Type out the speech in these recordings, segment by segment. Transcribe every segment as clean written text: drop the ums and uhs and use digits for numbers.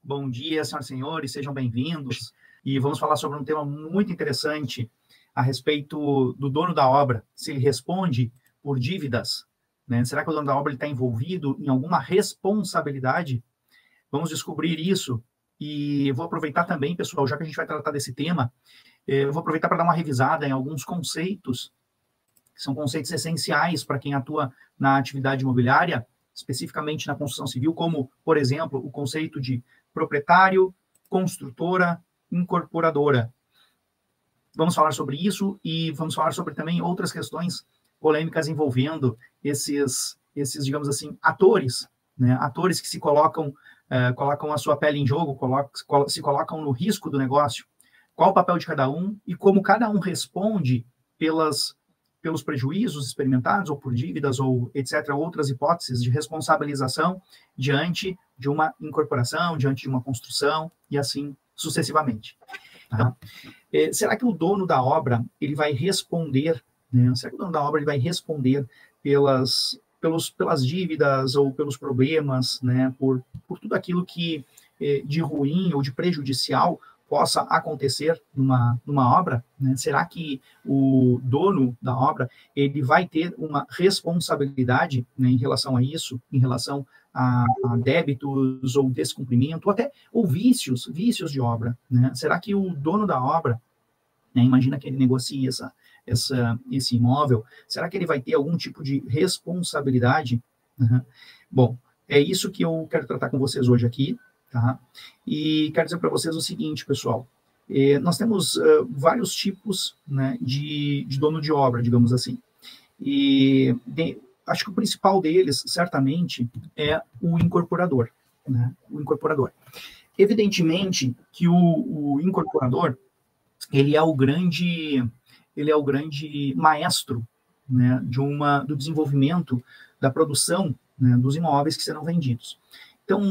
Bom dia, senhoras e senhores, sejam bem-vindos. E vamos falar sobre um tema muito interessante a respeito do dono da obra, se ele responde por dívidas, né? Será que o dono da obra está envolvido em alguma responsabilidade? Vamos descobrir isso. E vou aproveitar também, pessoal, já que a gente vai tratar desse tema, eu vou aproveitar para dar uma revisada em alguns conceitos, que são conceitos essenciais para quem atua na atividade imobiliária, especificamente na construção civil, como, por exemplo, o conceito de proprietário, construtora, incorporadora. Vamos falar sobre isso e vamos falar sobre também outras questões polêmicas envolvendo esses digamos assim, atores, né? Atores que se colocam a sua pele em jogo, se colocam no risco do negócio. Qual o papel de cada um e como cada um responde pelos prejuízos experimentados, ou por dívidas, ou etc., outras hipóteses de responsabilização diante de uma incorporação, diante de uma construção, e assim sucessivamente. Tá? Será que o dono da obra ele vai responder, né? Será que o dono da obra ele vai responder pelas dívidas ou pelos problemas, né? Por tudo aquilo que de ruim ou de prejudicial possa acontecer numa obra, né? Será que o dono da obra ele vai ter uma responsabilidade, né, em relação a isso, em relação a débitos ou descumprimento, ou vícios de obra, né? Será que o dono da obra, né, imagina que ele negocia esse imóvel, será que ele vai ter algum tipo de responsabilidade? Uhum. Bom, é isso que eu quero tratar com vocês hoje aqui. Tá? E quero dizer para vocês o seguinte, pessoal, nós temos vários tipos, né, de dono de obra, digamos assim, e acho que o principal deles, certamente, é o incorporador, né? O incorporador. Evidentemente que o incorporador, ele é o grande maestro, né, do desenvolvimento da produção, né, dos imóveis que serão vendidos. Então,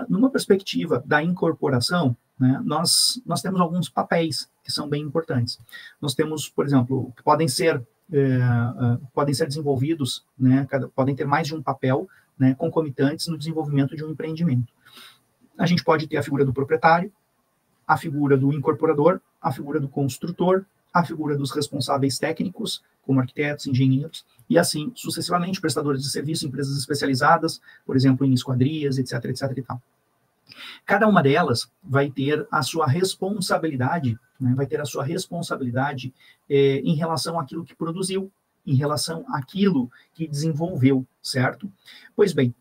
numa perspectiva da incorporação, né, nós temos alguns papéis que são bem importantes. Nós temos, por exemplo, que podem ser desenvolvidos, né, podem ter mais de um papel, né, concomitantes no desenvolvimento de um empreendimento. A gente pode ter a figura do proprietário, a figura do incorporador, a figura do construtor, a figura dos responsáveis técnicos, como arquitetos, engenheiros, e assim sucessivamente, prestadores de serviço, empresas especializadas, por exemplo, em esquadrias, etc, etc e tal. Cada uma delas vai ter a sua responsabilidade, né, em relação àquilo que produziu, em relação àquilo que desenvolveu, certo? Pois bem,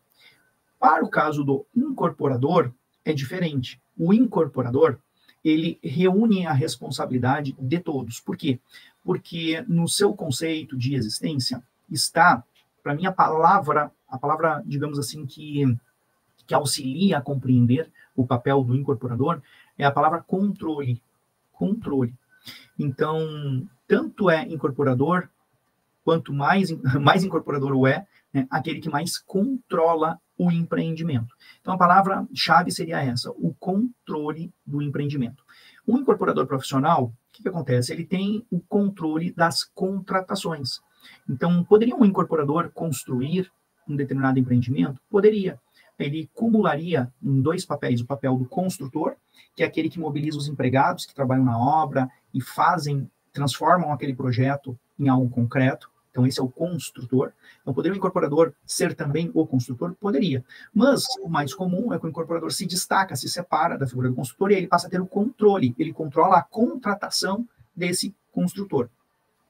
para o caso do incorporador, é diferente. O incorporador, ele reúne a responsabilidade de todos. Por quê? Porque no seu conceito de existência está, para mim, a palavra, digamos assim, que auxilia a compreender o papel do incorporador, é a palavra controle. Controle. Então, tanto é incorporador, quanto mais incorporador é, né, aquele que mais controla o empreendimento. Então, a palavra-chave seria essa, o controle do empreendimento. O incorporador profissional, o que acontece? Ele tem o controle das contratações. Então, poderia um incorporador construir um determinado empreendimento? Poderia. Ele cumularia em dois papéis, o papel do construtor, que é aquele que mobiliza os empregados que trabalham na obra e transformam aquele projeto em algo concreto. Então, esse é o construtor. Então, poderia o incorporador ser também o construtor? Poderia. Mas o mais comum é que o incorporador se destaca, se separa da figura do construtor e ele passa a ter o controle. Ele controla a contratação desse construtor.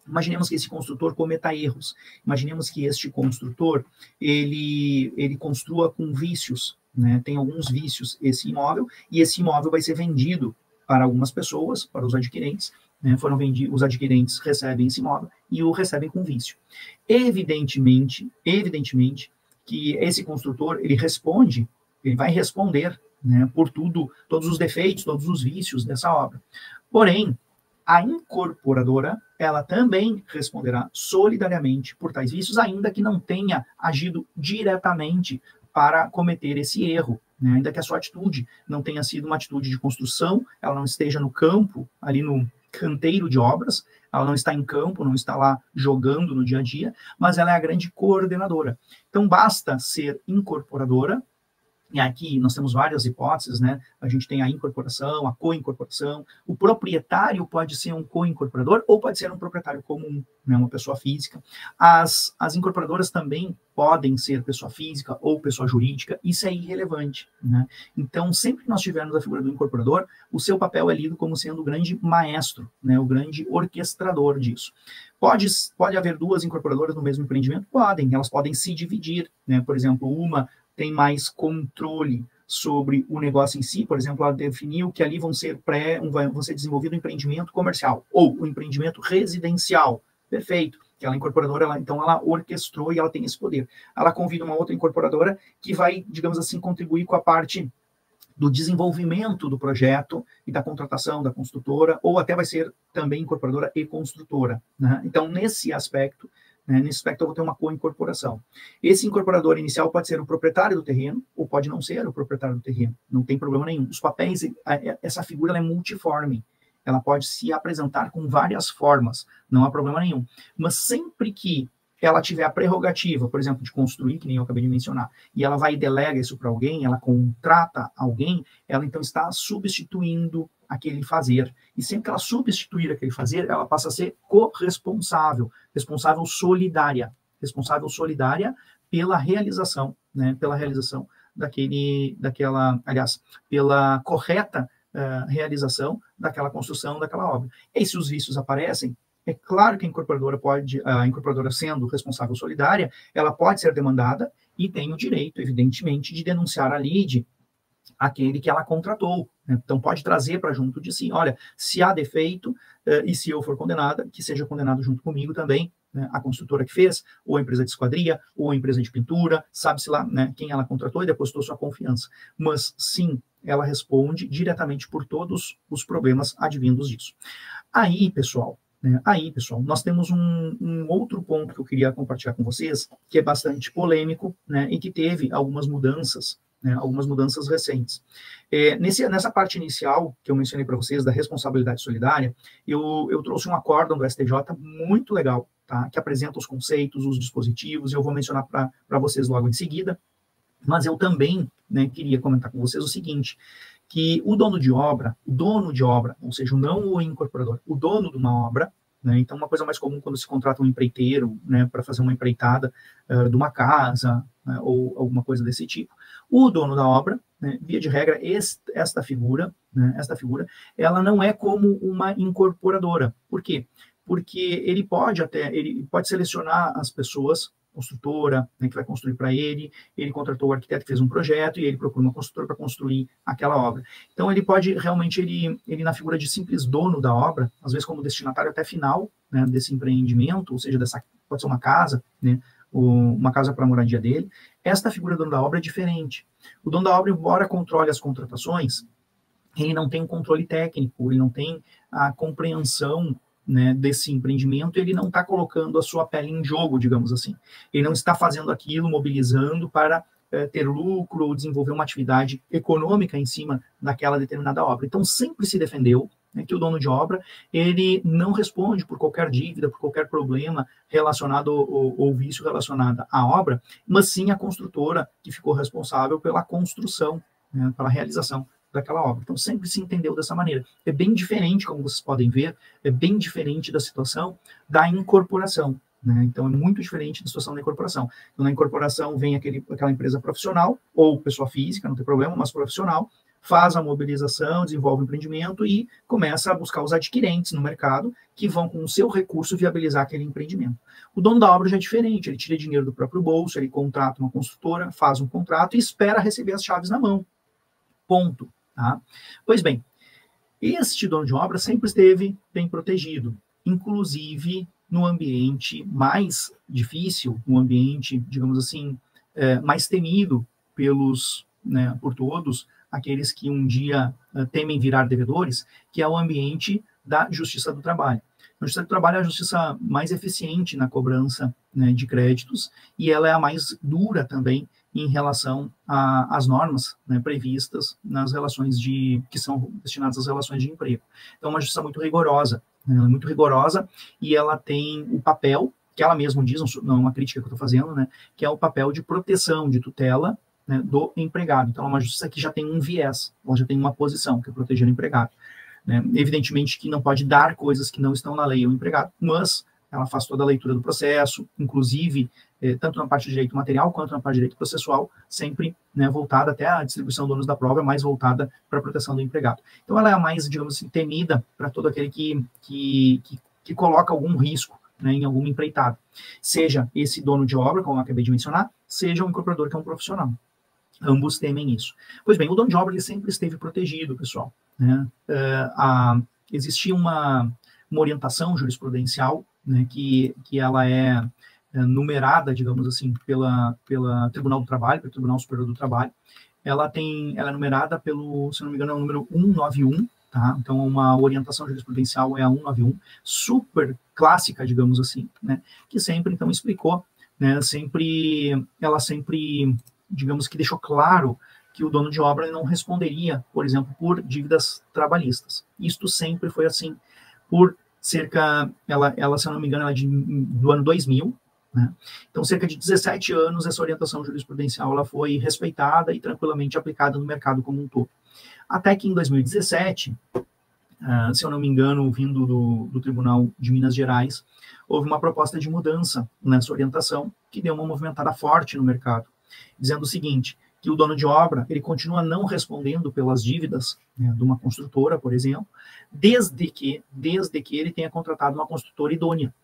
Imaginemos que esse construtor cometa erros. Imaginemos que este construtor, ele construa com vícios, né? Tem alguns vícios esse imóvel, e esse imóvel vai ser vendido para algumas pessoas, para os adquirentes, né? Os adquirentes recebem esse imóvel e o recebem com vício. Evidentemente que esse construtor, ele vai responder, né, por todos os defeitos, todos os vícios dessa obra. Porém, a incorporadora, ela também responderá solidariamente por tais vícios, ainda que não tenha agido diretamente para cometer esse erro, né? Ainda que a sua atitude não tenha sido uma atitude de construção, ela não esteja no campo, ali no canteiro de obras, ela não está em campo, não está lá jogando no dia a dia, mas ela é a grande coordenadora. Então, basta ser incorporadora, E aqui nós temos várias hipóteses, né? A gente tem a incorporação, a co-incorporação. O proprietário pode ser um co-incorporador ou pode ser um proprietário comum, né? Uma pessoa física. As incorporadoras também podem ser pessoa física ou pessoa jurídica. Isso é irrelevante, né? Então, sempre que nós tivermos a figura do incorporador, o seu papel é lido como sendo o grande maestro, né? O grande orquestrador disso. Pode haver duas incorporadoras no mesmo empreendimento? Podem. Elas podem se dividir, né? Por exemplo, uma tem mais controle sobre o negócio em si, por exemplo, ela definiu que ali vão ser desenvolvido um empreendimento comercial ou um empreendimento residencial. Perfeito. Aquela incorporadora, então ela orquestrou e ela tem esse poder. Ela convida uma outra incorporadora que vai, digamos assim, contribuir com a parte do desenvolvimento do projeto e da contratação da construtora, ou até vai ser também incorporadora e construtora, né? Então, nesse aspecto eu vou ter uma co-incorporação. Esse incorporador inicial pode ser o proprietário do terreno, ou pode não ser o proprietário do terreno. Não tem problema nenhum. Os papéis, essa figura ela é multiforme. Ela pode se apresentar com várias formas. Não há problema nenhum. Mas sempre que ela tiver a prerrogativa, por exemplo, de construir, que nem eu acabei de mencionar, e ela vai e delega isso para alguém, ela contrata alguém, ela então está substituindo aquele fazer. E sempre que ela substituir aquele fazer, ela passa a ser corresponsável, responsável solidária pela realização, né, pela correta realização daquela construção, daquela obra. E se os vícios aparecem, é claro que a incorporadora sendo responsável solidária, ela pode ser demandada e tem o direito, evidentemente, de denunciar a lide aquele que ela contratou. Então, pode trazer para junto de si, olha, se há defeito e se eu for condenada, que seja condenado junto comigo também, né, a construtora que fez, ou a empresa de esquadria, ou a empresa de pintura, sabe-se lá, né, quem ela contratou e depositou sua confiança. Mas, sim, ela responde diretamente por todos os problemas advindos disso. Aí, pessoal, nós temos um outro ponto que eu queria compartilhar com vocês, que é bastante polêmico, né, e que teve algumas mudanças recentes. Nessa parte inicial, que eu mencionei para vocês, da responsabilidade solidária, eu trouxe um acórdão do STJ muito legal, tá, que apresenta os conceitos, os dispositivos, eu vou mencionar para vocês logo em seguida, mas eu também, né, queria comentar com vocês o seguinte, que o dono de obra, ou seja, não o incorporador, o dono de uma obra, né, então uma coisa mais comum quando se contrata um empreiteiro, né, para fazer uma empreitada de uma casa, né, ou alguma coisa desse tipo, o dono da obra, né, via de regra, esta figura, ela não é como uma incorporadora. Por quê? Porque ele pode selecionar as pessoas, construtora, né, que vai construir para ele contratou o arquiteto que fez um projeto e ele procura uma construtora para construir aquela obra. Então, ele pode realmente, ele na figura de simples dono da obra, às vezes como destinatário até final, né, desse empreendimento, ou seja, pode ser uma casa, né, ou uma casa para a moradia dele, esta figura do dono da obra é diferente. O dono da obra, embora controle as contratações, ele não tem um controle técnico, ele não tem a compreensão, né, desse empreendimento, ele não está colocando a sua pele em jogo, digamos assim. Ele não está fazendo aquilo, mobilizando para ter lucro ou desenvolver uma atividade econômica em cima daquela determinada obra. Então, sempre se defendeu, né, que o dono de obra, ele não responde por qualquer dívida, por qualquer problema relacionado ou vício relacionado à obra, mas sim a construtora que ficou responsável pela construção, né, pela realização daquela obra. Então, sempre se entendeu dessa maneira. É bem diferente, como vocês podem ver, é bem diferente da situação da incorporação, né? Então, é muito diferente da situação da incorporação. Então, na incorporação vem aquela empresa profissional, ou pessoa física, não tem problema, mas profissional, faz a mobilização, desenvolve o empreendimento e começa a buscar os adquirentes no mercado que vão, com o seu recurso, viabilizar aquele empreendimento. O dono da obra já é diferente, ele tira dinheiro do próprio bolso, ele contrata uma construtora, faz um contrato e espera receber as chaves na mão. Ponto. Tá? Pois bem, este dono de obra sempre esteve bem protegido, inclusive no ambiente mais difícil, no ambiente, digamos assim, mais temido por todos, aqueles que um dia temem virar devedores, que é o ambiente da Justiça do Trabalho. A Justiça do Trabalho é a justiça mais eficiente na cobrança, né, de créditos, e ela é a mais dura também em relação às normas, né, previstas nas relações que são destinadas às relações de emprego. Então, é uma justiça muito rigorosa, né, ela é muito rigorosa, e ela tem o papel, que ela mesma diz, não é uma crítica que eu estou fazendo, né, que é o papel de proteção, de tutela né, do empregado. Então, é uma justiça que já tem um viés, ela já tem uma posição, que é proteger o empregado. Né? Evidentemente que não pode dar coisas que não estão na lei ao empregado, mas ela faz toda a leitura do processo, inclusive, tanto na parte de direito material quanto na parte de direito processual, sempre, né, voltada até a distribuição do ônus da prova, mais voltada para a proteção do empregado. Então, ela é a mais, digamos assim, temida para todo aquele que coloca algum risco, né, em alguma empreitada. Seja esse dono de obra, como eu acabei de mencionar, seja um incorporador que é um profissional. Ambos temem isso. Pois bem, o dono de obra ele sempre esteve protegido, pessoal. Né? Existia uma orientação jurisprudencial, né, que ela é numerada, digamos assim, pela Tribunal do Trabalho, pelo Tribunal Superior do Trabalho. Ela é numerada pelo, se não me engano, é o número 191, tá? Então, uma orientação jurisprudencial é a 191, super clássica, digamos assim, né? Que sempre, então, explicou, né? Ela sempre, digamos que deixou claro que o dono de obra não responderia, por exemplo, por dívidas trabalhistas. Isto sempre foi assim, por cerca, ela se eu não me engano, ela é do ano 2000, né? Então, cerca de 17 anos, essa orientação jurisprudencial ela foi respeitada e tranquilamente aplicada no mercado como um todo. Até que em 2017, se eu não me engano, vindo do Tribunal de Minas Gerais, houve uma proposta de mudança nessa orientação que deu uma movimentada forte no mercado, dizendo o seguinte, que o dono de obra ele continua não respondendo pelas dívidas, né, de uma construtora, por exemplo, desde que ele tenha contratado uma construtora idônea.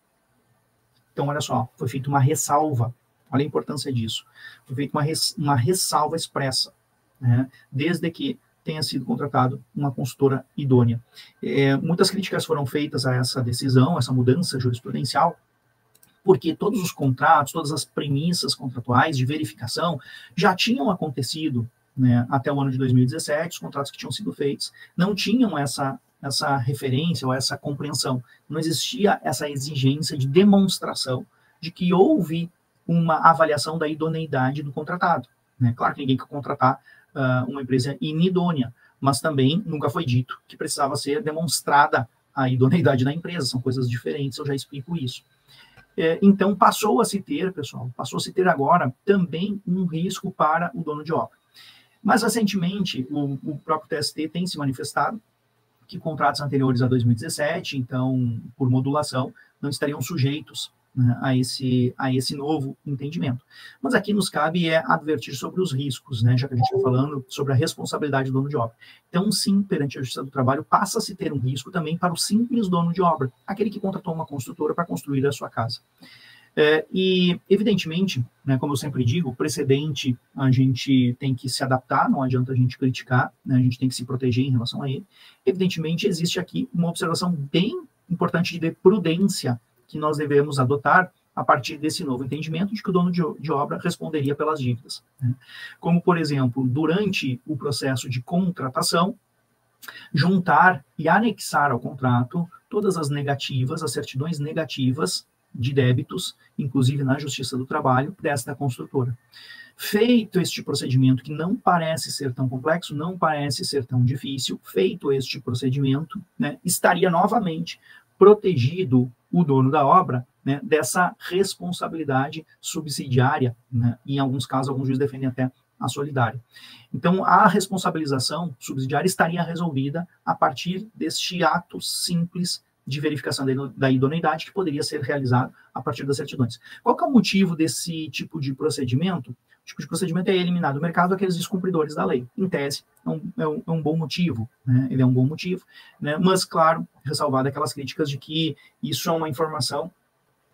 Então, olha só, foi feita uma ressalva, olha a importância disso, foi feita uma ressalva expressa, né, desde que tenha sido contratado uma consultora idônea. Muitas críticas foram feitas a essa decisão, essa mudança jurisprudencial, porque todos os contratos, todas as premissas contratuais de verificação já tinham acontecido, né, até o ano de 2017, os contratos que tinham sido feitos não tinham essa referência ou essa compreensão, não existia essa exigência de demonstração de que houve uma avaliação da idoneidade do contratado. Né? Claro que ninguém quer contratar uma empresa inidônea, mas também nunca foi dito que precisava ser demonstrada a idoneidade da empresa, são coisas diferentes, eu já explico isso. Então, passou a se ter agora também um risco para o dono de obra. Mas, recentemente, o próprio TST tem se manifestado que contratos anteriores a 2017, então, por modulação, não estariam sujeitos, né, a esse novo entendimento. Mas aqui nos cabe advertir sobre os riscos, né, já que a gente está falando sobre a responsabilidade do dono de obra. Então, sim, perante a Justiça do Trabalho, passa a se ter um risco também para o simples dono de obra, aquele que contratou uma construtora para construir a sua casa. E, evidentemente, né, como eu sempre digo, o precedente a gente tem que se adaptar, não adianta a gente criticar, né, a gente tem que se proteger em relação a ele. Evidentemente, existe aqui uma observação bem importante de prudência que nós devemos adotar a partir desse novo entendimento de que o dono de obra responderia pelas dívidas. Né? Como, por exemplo, durante o processo de contratação, juntar e anexar ao contrato todas as negativas, as certidões negativas de débitos, inclusive na Justiça do Trabalho, desta construtora. Feito este procedimento, que não parece ser tão complexo, não parece ser tão difícil, feito este procedimento, né, estaria novamente protegido o dono da obra, né, dessa responsabilidade subsidiária, né, em alguns casos, alguns juízes defendem até a solidária. Então, a responsabilização subsidiária estaria resolvida a partir deste ato simples de verificação da idoneidade que poderia ser realizado a partir das certidões. Qual que é o motivo desse tipo de procedimento? O tipo de procedimento é eliminar do mercado aqueles descumpridores da lei. Em tese, é um bom motivo, né? Ele é um bom motivo, né? Mas, claro, ressalvado aquelas críticas de que isso é uma informação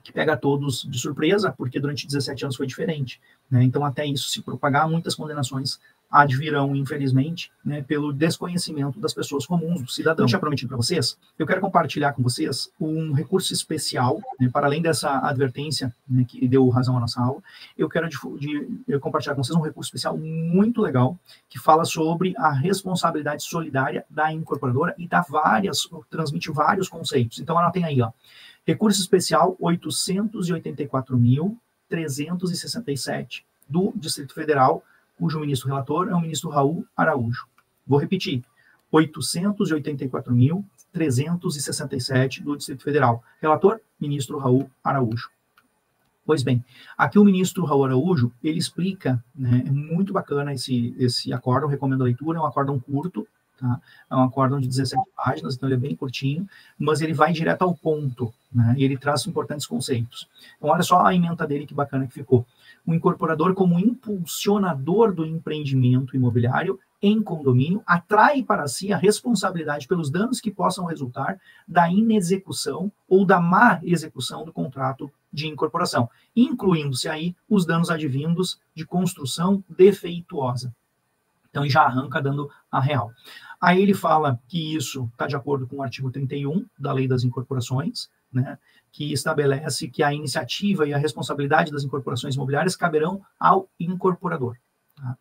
que pega todos de surpresa, porque durante 17 anos foi diferente. Né? Então, até isso se propagar, muitas condenações advirão, infelizmente, né, pelo desconhecimento das pessoas comuns, do cidadão. Eu tinha prometido para vocês, eu quero compartilhar com vocês um recurso especial, né, para além dessa advertência, né, que deu razão à nossa aula, eu quero compartilhar com vocês um recurso especial muito legal, que fala sobre a responsabilidade solidária da incorporadora e transmite vários conceitos. Então, anotem aí, ó. Recurso especial 884.367 do Distrito Federal, cujo ministro relator é o ministro Raul Araújo. Vou repetir, 884.367 do Distrito Federal. Relator, ministro Raul Araújo. Pois bem, aqui o ministro Raul Araújo, ele explica, né, é muito bacana esse acórdão, recomendo a leitura, é um acórdão curto, tá? É um acórdão de 17 páginas, então ele é bem curtinho, mas ele vai direto ao ponto, né, e ele traz importantes conceitos. Então olha só a ementa dele, que bacana que ficou. O incorporador como impulsionador do empreendimento imobiliário em condomínio atrai para si a responsabilidade pelos danos que possam resultar da inexecução ou da má execução do contrato de incorporação, incluindo-se aí os danos advindos de construção defeituosa. Então, ele já arranca dando a real. Aí ele fala que isso está de acordo com o artigo 31 da Lei das Incorporações, né, que estabelece que a iniciativa e a responsabilidade das incorporações imobiliárias caberão ao incorporador. Tá?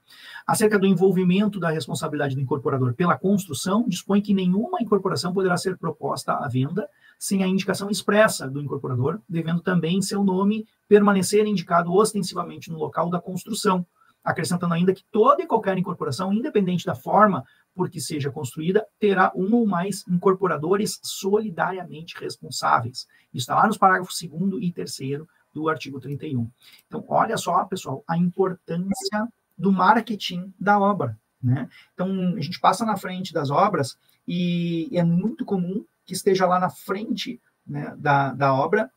Acerca do envolvimento da responsabilidade do incorporador pela construção, dispõe que nenhuma incorporação poderá ser proposta à venda sem a indicação expressa do incorporador, devendo também seu nome permanecer indicado ostensivamente no local da construção, acrescentando ainda que toda e qualquer incorporação, independente da forma por que seja construída, terá um ou mais incorporadores solidariamente responsáveis. Isso está lá nos parágrafos 2º e 3º do artigo 31. Então, olha só, pessoal, a importância do marketing da obra, né? Então, a gente passa na frente das obras e é muito comum que esteja lá na frente, né, da obra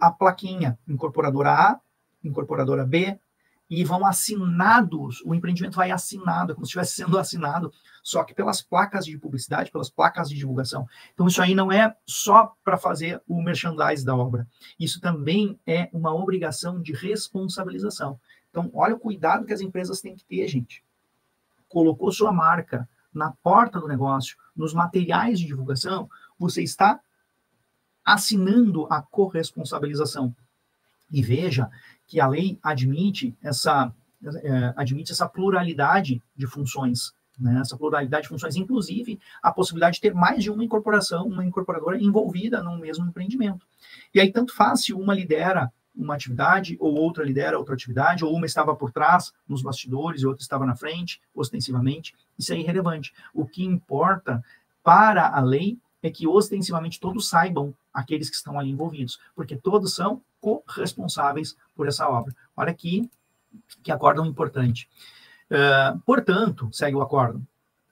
a plaquinha incorporadora A, incorporadora B, e vão assinados, o empreendimento vai assinado, como se estivesse sendo assinado, só que pelas placas de publicidade, pelas placas de divulgação. Então, isso aí não é só para fazer o merchandise da obra, isso também é uma obrigação de responsabilização. Então, olha o cuidado que as empresas têm que ter, gente. Colocou sua marca na porta do negócio, nos materiais de divulgação, você está assinando a corresponsabilização. E veja que a lei admite essa pluralidade de funções, né? Essa pluralidade de funções, inclusive a possibilidade de ter mais de uma incorporação, uma incorporadora envolvida no mesmo empreendimento. E aí, tanto faz se uma lidera uma atividade, ou outra lidera outra atividade, ou uma estava por trás, nos bastidores, e outra estava na frente, ostensivamente, isso é irrelevante. O que importa para a lei é que ostensivamente todos saibam, aqueles que estão ali envolvidos, porque todos são corresponsáveis por essa obra. Olha aqui que acórdão importante. Portanto, segue o acórdão,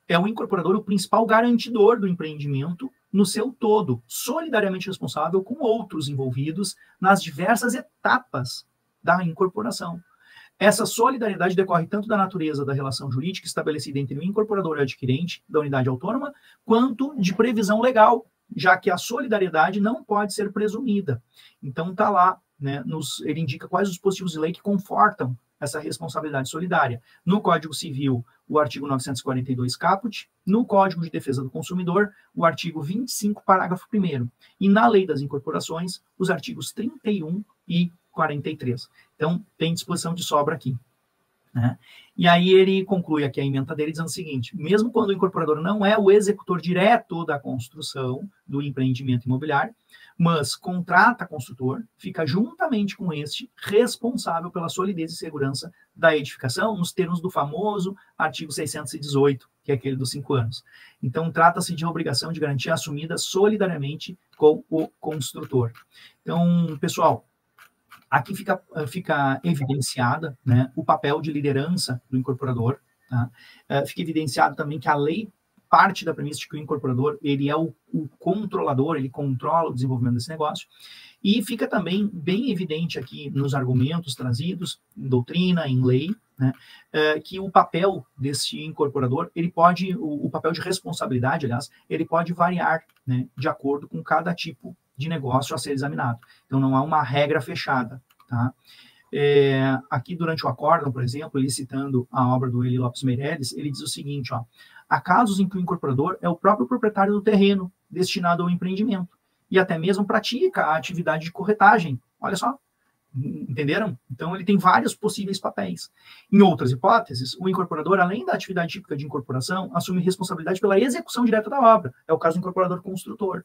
é o incorporador o principal garantidor do empreendimento no seu todo, solidariamente responsável com outros envolvidos nas diversas etapas da incorporação. Essa solidariedade decorre tanto da natureza da relação jurídica estabelecida entre o incorporador e o adquirente da unidade autônoma, quanto de previsão legal, já que a solidariedade não pode ser presumida. Então, está lá, né, ele indica quais os dispositivos de lei que confortam essa responsabilidade solidária. No Código Civil, o artigo 942 caput, no Código de Defesa do Consumidor, o artigo 25, parágrafo 1º, e na Lei das Incorporações, os artigos 31 e 43. Então, tem disposição de sobra aqui, né? E aí ele conclui aqui a ementa dele dizendo o seguinte: mesmo quando o incorporador não é o executor direto da construção do empreendimento imobiliário, mas contrata construtor, fica juntamente com este responsável pela solidez e segurança da edificação, nos termos do famoso artigo 618, que é aquele dos 5 anos. Então, trata-se de uma obrigação de garantia assumida solidariamente com o construtor. Então, pessoal, aqui fica evidenciada, né, o papel de liderança do incorporador. Tá? Fica evidenciado também que a lei parte da premissa de que o incorporador ele é o controlador, ele controla o desenvolvimento desse negócio. E fica também bem evidente aqui nos argumentos trazidos, em doutrina, em lei, né, que o papel desse incorporador, ele pode, o papel de responsabilidade, aliás, ele pode variar, né, de acordo com cada tipo de negócio a ser examinado. Então, não há uma regra fechada, tá? Aqui, durante o acórdão, por exemplo, ele citando a obra do Eli Lopes Meireles, ele diz o seguinte, ó: há casos em que o incorporador é o próprio proprietário do terreno destinado ao empreendimento e até mesmo pratica a atividade de corretagem. Olha só, entenderam? Então, ele tem vários possíveis papéis. Em outras hipóteses, o incorporador, além da atividade típica de incorporação, assume responsabilidade pela execução direta da obra. É o caso do incorporador construtor,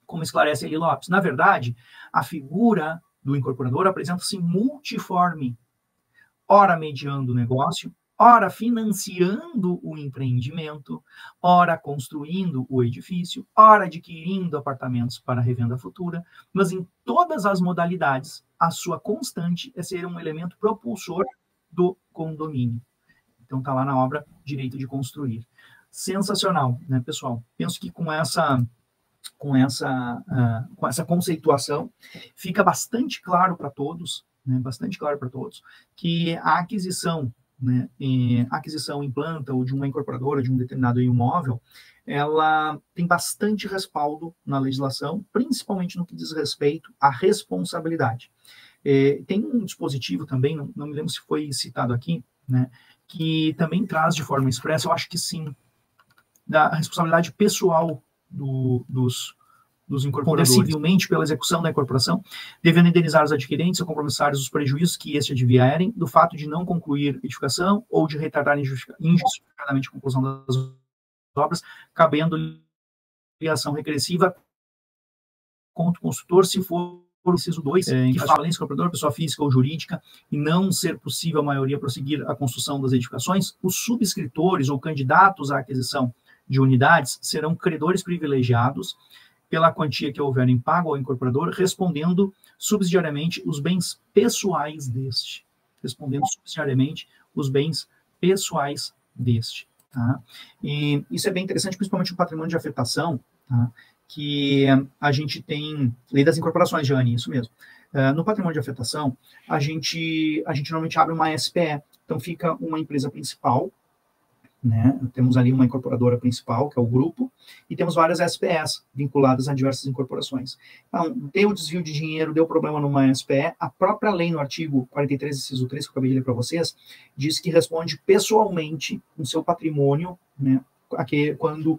como esclarece Eli Lopes. Na verdade, a figura do incorporador apresenta-se multiforme, ora mediando o negócio, ora financiando o empreendimento, ora construindo o edifício, ora adquirindo apartamentos para revenda futura, mas em todas as modalidades, a sua constante é ser um elemento propulsor do condomínio. Então está lá na obra Direito de Construir. Sensacional, né, pessoal? Penso que com essa conceituação, fica bastante claro para todos, né, que a aquisição, né, aquisição em planta ou de uma incorporadora de um determinado imóvel, ela tem bastante respaldo na legislação, principalmente no que diz respeito à responsabilidade. Tem um dispositivo também, não me lembro se foi citado aqui, né, que também traz de forma expressa, eu acho que sim, da responsabilidade pessoal dos incorporadores, civilmente pela execução da incorporação, devendo indenizar os adquirentes ou compromissários os prejuízos que este advierem do fato de não concluir edificação ou de retardar injustificadamente a conclusão das obras, cabendo-lhe ação regressiva contra o construtor, se for o inciso 2, que fala falência incorporador, pessoa física ou jurídica, e não ser possível a maioria prosseguir a construção das edificações, os subscritores ou candidatos à aquisição de unidades serão credores privilegiados pela quantia que houver em pago ao incorporador, respondendo subsidiariamente os bens pessoais deste. Tá? E isso é bem interessante, principalmente no patrimônio de afetação, tá? Que a gente tem... Lei das incorporações, Jane, isso mesmo. No patrimônio de afetação, a gente normalmente abre uma SPE, então fica uma empresa principal, né? Temos ali uma incorporadora principal, que é o grupo, e temos várias SPEs vinculadas a diversas incorporações. Então, deu desvio de dinheiro, deu problema numa SPE, a própria lei no artigo 43, inciso 3, que eu acabei de ler para vocês, diz que responde pessoalmente no seu patrimônio, né, quando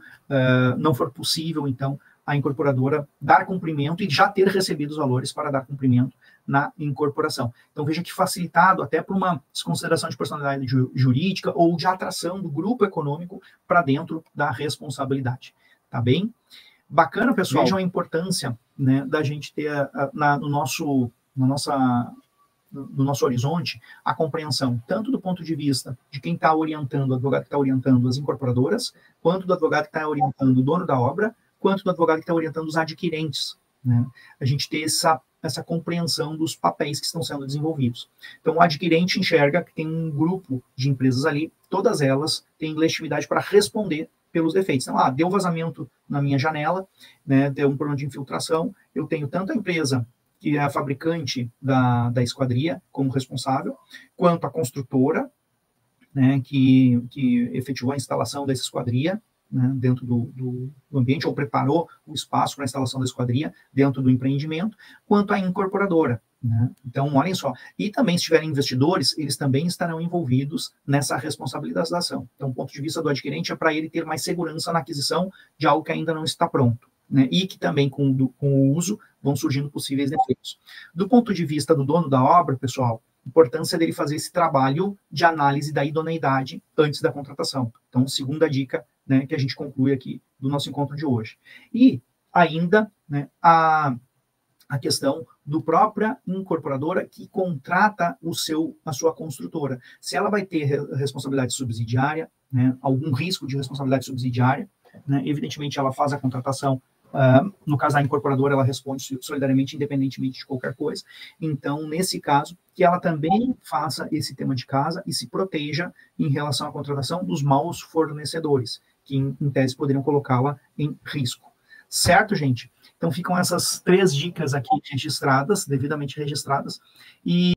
não for possível, então, a incorporadora dar cumprimento e já ter recebido os valores para dar cumprimento na incorporação. Então, veja que facilitado até por uma desconsideração de personalidade jurídica ou de atração do grupo econômico para dentro da responsabilidade. Tá bem? Bacana, pessoal. Vejam a importância, né, da gente ter no nosso horizonte a compreensão, tanto do ponto de vista de quem está orientando, o advogado que está orientando as incorporadoras, quanto do advogado que está orientando o dono da obra, quanto do advogado que está orientando os adquirentes, né? A gente ter essa compreensão dos papéis que estão sendo desenvolvidos. Então, o adquirente enxerga que tem um grupo de empresas ali, todas elas têm legitimidade para responder pelos defeitos. Então, deu vazamento na minha janela, né, deu um problema de infiltração, eu tenho tanto a empresa que é a fabricante da esquadria como responsável, quanto a construtora, né, que efetivou a instalação dessa esquadria, né, dentro do ambiente, ou preparou o espaço para a instalação da esquadria dentro do empreendimento, quanto a incorporadora. Né? Então, olhem só. E também, se tiverem investidores, eles também estarão envolvidos nessa responsabilização. Então, o ponto de vista do adquirente é para ele ter mais segurança na aquisição de algo que ainda não está pronto. Né? E que também, com o uso, vão surgindo possíveis defeitos. Do ponto de vista do dono da obra, pessoal, a importância dele fazer esse trabalho de análise da idoneidade antes da contratação. Então, segunda dica, né, que a gente conclui aqui do nosso encontro de hoje. E ainda, né, a questão do própria incorporadora que contrata a sua construtora. Se ela vai ter responsabilidade subsidiária, né, algum risco de responsabilidade subsidiária, né, evidentemente ela faz a contratação. No caso da incorporadora, ela responde solidariamente, independentemente de qualquer coisa. Então, nesse caso, que ela também faça esse tema de casa e se proteja em relação à contratação dos maus fornecedores, que em tese poderiam colocá-la em risco. Certo, gente? Então, ficam essas 3 dicas aqui registradas, devidamente registradas, e